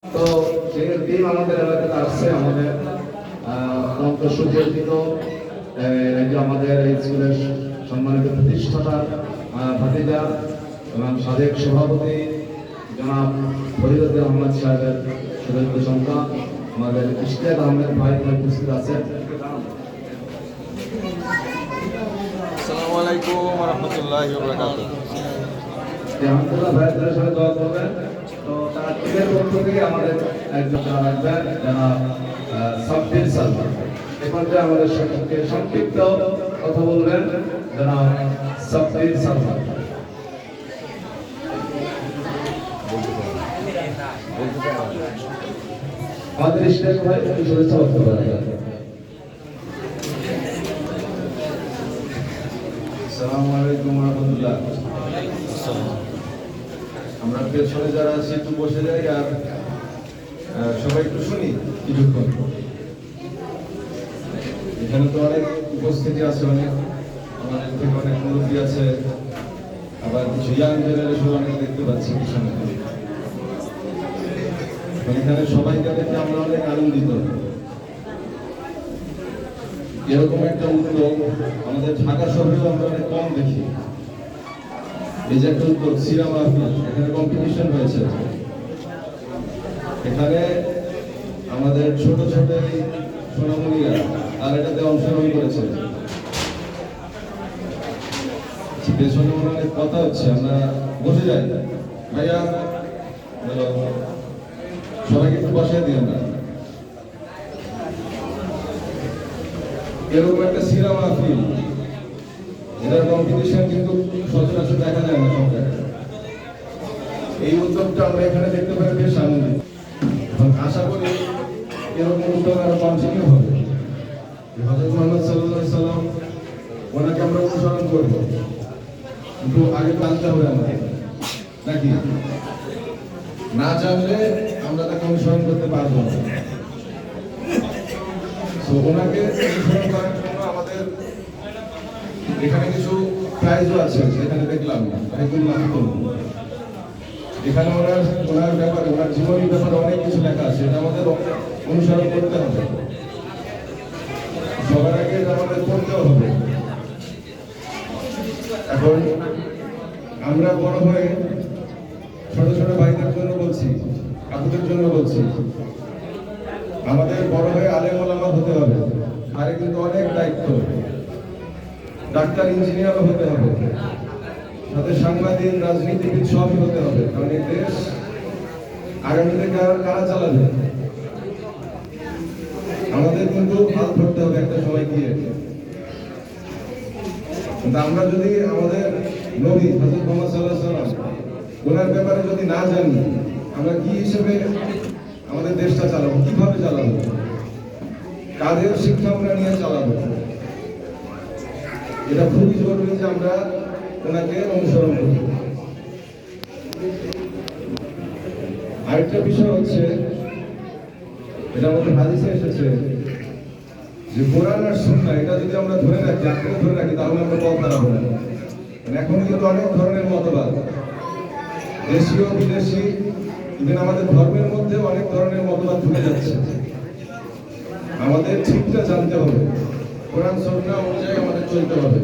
তো যে টিম আমাদের এলাকাতে আসছে, আমাদের অত্যন্ত সুপরিচিত আমাদের এই স্কুলের সম্মানিত প্রতিষ্ঠাতা ভাতিজা এবং সাবেক সভাপতি জনাব ফরিদুদ্দিন আহমদ সাহেবের সুদক্ষ সন্তান আমাদের ইশতিয়াক আহমেদ ভাই উপস্থিত আছেন। আসসালামু আলাইকুম ওয়া রাহমাতুল্লাহি ওয়া বারাকাতুহু। আহমদুল্লাহ ভাইয়ের সাথে দোয়া করবেন। তো তার টিমের পক্ষ থেকে আমাদের একজন রাখবেন জনাব সাব্বির সালমান। এ পর্যায়ে আমাদের সঙ্গে সংক্ষিপ্ত কথা বলবেন জনাব সাব্বির সালমান। আমাদের ইশতিয়াক ভাই একটু শুভেচ্ছা বক্তব্য রাখবেন। আসসালামু আলাইকুম ওয়া রাহমাতুল্লাহ। আমরা পেছনে যারা আছি একটু বসে যাই আর সবাই একটু শুনি কিছুক্ষণ। এখানে তো অনেক উপস্থিতি আছে, অনেক আমাদের থেকে অনেক মুরব্বী আছে, আবার কিছু ইয়াং জেনারেশন অনেক দেখতে পাচ্ছি পিছনে। এখানে সবাইকে দেখে আমরা অনেক আনন্দিত। এরকম একটা উদ্যোগ আমাদের ঢাকা শহরেও আমরা অনেক কম দেখি। এই যে একটা উদ্যোগ সিনেমা, এখানে কম্পিটিশন হয়েছে, এখানে আমাদের ছোট ছোট সোনামণিরা আর এটাতে অংশগ্রহণ করেছে। পেছনে অনেক কথা হচ্ছে, আমরা বসে যাই। ভাইয়া সবাইকে একটু বসাই দিই। আমরা এরকম একটা সিনেমা ফিল্ম, এটার কম্পিটিশন কিন্তু সচরাচর দেখা যায় না সব জায়গায়। এই উদ্যোগটা আমরা এখানে দেখতে পাই, বেশ আনন্দিত। এবং আশা করি এরকম উদ্যোগ আরো কন্টিনিউ হবে। হযরত মুহাম্মদ সাল্লাল্লাহু আলাইহি সাল্লাম, ওনাকে আমরা অনুসরণ করবো, কিন্তু আগে জানতে হবে আমাদের, নাকি না জানলে আমরা তাকে অনুসরণ করতে পারবো না। তো ওনাকে অনুসরণ করার জন্য আমাদের এখানে কিছু প্রাইজও আছে, সেখানে দেখলাম এখানে ওনার ব্যাপারে, ওনার জীবনের ব্যাপারে অনেক কিছু লেখা আছে, এটা আমাদের অনুসরণ করতে হবে। সবার আগে এটা আমাদের পড়তেও হবে। এখন আমরা বড় হয়ে ছোট ছোট ভাইদের জন্য বলছি, আপুদের জন্য বলছি, আমাদের বড় হয়ে আলেম ওলামা হতে হবে। আরে কিন্তু অনেক দায়িত্ব, ডাক্তার ইঞ্জিনিয়ারও হতে হবে, সাথে সাংবাদিক রাজনীতিবিদ সবই হতে হবে। কারণ এই দেশ আগামীতে কারা চালাবে, আমাদের কিন্তু হাত ধরতে হবে একটা সময় গিয়ে। কিন্তু আমরা যদি আমাদের নবী হযরত মুহাম্মদ সাল্লাল্লাহু আলাইহি ওয়াসাল্লাম ওনার ব্যাপারে যদি না জানি, আমরা কি হিসেবে আমাদের দেশটা চালাবো, কিভাবে চালাবো, কাদের শিক্ষা আমরা নিয়ে চালাবো, এটা খুবই জরুরি যে আমরা ওনাকে অনুসরণ করি। আরেকটা বিষয় হচ্ছে, এটা আমাদের হাদিসে এসেছে যে কোরআন আর সুন্নাহ, এটা যদি আমরা ধরে রাখি, আঁকড়ে ধরে রাখি, তাহলে আমরা পথ হারাবো না। এখন কিন্তু অনেক ধরনের মতবাদ, দেশীয় বিদেশি, ইভেন আমাদের ধর্মের মধ্যে অনেক ধরনের মতবাদ ঢুকে যাচ্ছে। আমাদের ঠিকটা জানতে হবে, কোরআন সুন্নাহ অনুযায়ী আমাদের চলতে হবে।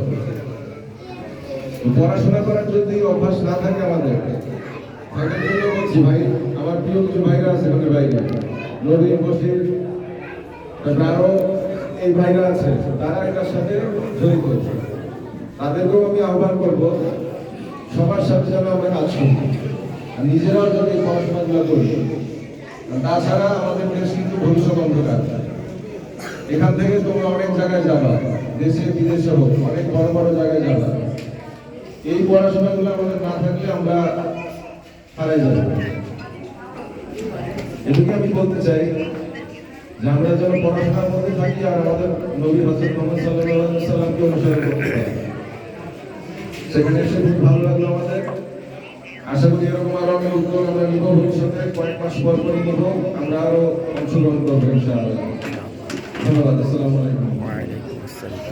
পড়াশোনা করার যদি অভ্যাস না থাকে আমাদের, তাদের জন্য বলছি ভাই, আমার প্রিয় কিছু ভাইরা আছে এখানে, বাইরে নবীন বশির, আরো এই ভাইরা আছে, তারা এটার সাথে জড়িত। তাদেরকেও আমি আহ্বান করবো, সবার সাথে যেন আমরা কাজ করি, আর নিজেরাও যদি পড়াশোনাগুলো করি। তাছাড়া আমাদের দেশ কিন্তু ভবিষ্যৎ অন্ধকার। এখান থেকে তোমরা অনেক জায়গায় যাবা, দেশে বিদেশে হোক, অনেক বড় বড় জায়গায় যাবা। এই পড়াশোনাগুলো আমাদের না থাকলে আমরা হারাই যাব। এদিকে আমি বলতে চাই যে আমরা যেন পড়াশোনার মধ্যে থাকি আর আমাদের নবী হযরত মুহাম্মদ সাল্লাল্লাহু আলাইহি ওয়াসাল্লামকে অনুসরণ করতে পারি। সেখানে এসে খুব ভালো লাগলো আমাদের। আশা করি এরকম আরো অনেক উদ্যোগ আমরা নিব, ভবিষ্যতে কয়েক মাস পর পরই নিব, আমরা আরো অংশগ্রহণ করবো ইনশাআল্লাহ। ধন্যবাদ। আসসালামু আলাইকুম। ওয়া আলাইকুম আসসালাম।